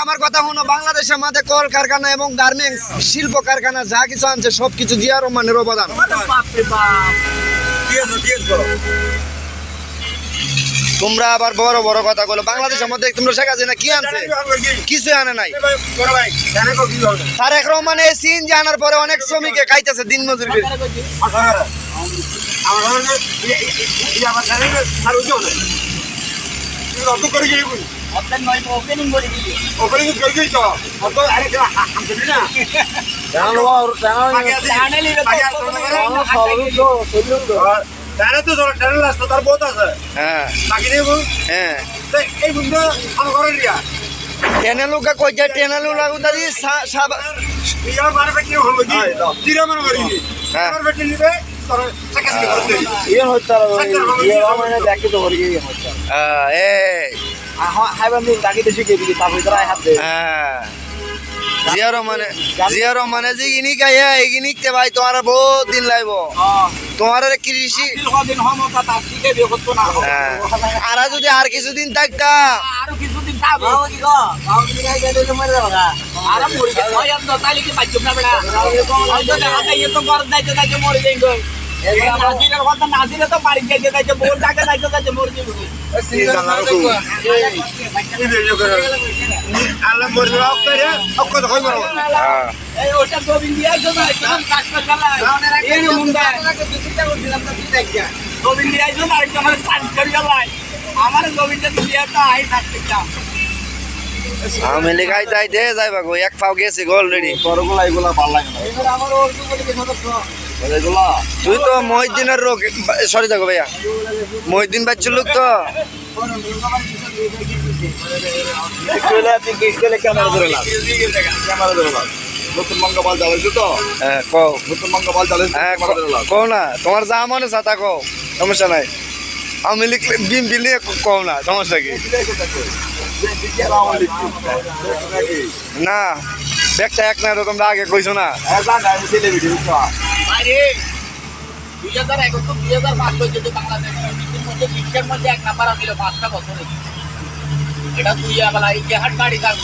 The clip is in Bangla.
আমার কথা শুনো, বাংলাদেশের মধ্যে কল কারখানা এবং গার্মেন্টস শিল্প কারখানা যা কিছু আনছে সবকিছু জিয়া রহমানের অবদান। তোমরা আবার বড় বড় কথা বলো, বাংলাদেশের মধ্যে তোমরা শেখ হাসিনা কি আনছে? কিছু আনে নাই। তারেক রহমান এই সিএনজি আনার পরে অনেক শ্রমিকে খাইতেছে দিন মজুরি করে। তারা তো ট্রেনের রাস্তা তার বহুত আছে। হ্যাঁ বাকি নেই বল। হ্যাঁ এই বন্ধু আমার ঘরে নিয়া ট্রেনে লোক কই যায়, ট্রেনে লোক দাদি ইয়ার মার বেটি হল কি জিরা মার করি হ্যাঁ মার বেটি নিবে তোর সাকাস কে করতে ইয়ে হচ্ছে ইয়ে মানে দেখি তো হরি গিয়ে হচ্ছে এই হাইবান দিন তাকে তো শিখে দিবি তারপরে তোরা হাত দে হ্যাঁ জিয়া রহমানে যে ইনি গায়ে ইনি তে ভাই তোমার বহুত দিন লাগব। তোমার কৃষি দিন হমতা তার শিখে বিয়ে করতো না। আর যদি আর কিছুদিন থাকতা আরো কিছুদিন থাকবো কি গো গাও কি গাই গেলে মরে যাবা আর মরে যাবে ওই আম তাইলে কি বাচ্চা না বেটা হয়তো দেখা যায় তো বড় দাইতে দাইতে মরে যাই গো নাজিরের কথা নাজিরে তো বাড়ি যাইতে দাইতে বড় জায়গা দাইতে দাইতে মরে যাবে আল্লাহ মরে যাও করে অকত কই মারো এই ওটা গোবিন্দ দিয়া তো একদম কাজ করে চালায় এই মুন্ডা দুটা করছিলাম তো কি দেখিয়া গোবিন্দ দিয়া তো আরেকটা আমার কাজ করে চালায় আমার গোবিন্দ দিয়া তো আই থাকতাম আমি লেখাই যাই দে যাইবা গো, এক পাও গেছি গো অলরেডি। তোরগুলা এগুলা ভালো লাগে না এবার আমার ওর বলে কি সদস্য এগুলা তুই তো মহিউদ্দিনের রোগ সরি থাকো ভাইয়া, মহিউদ্দিন বাচ্চুর লোক তো কইলা তুই কি কইলে ক্যামেরা ধরে না ক্যামেরা ধরে না নতুন মঙ্গপাল চালাইছো তো হ্যাঁ কও নতুন মঙ্গপাল চালাইছো হ্যাঁ কও না, তোমার যা মনে চাতা কও, সমস্যা নাই। আমি লিখলে বিম বিলে কও না, সমস্যা কি? না ব্যাগটা এক না তোমরা আগে কইছো না। আরে 2011 তো 2005 পর্যন্ত বাংলাদেশের মধ্যে বিশ্বের মধ্যে এক নাম্বার ছিল 5টা বছর। এটা তুই আবার এই হাট গাড়ি কাজ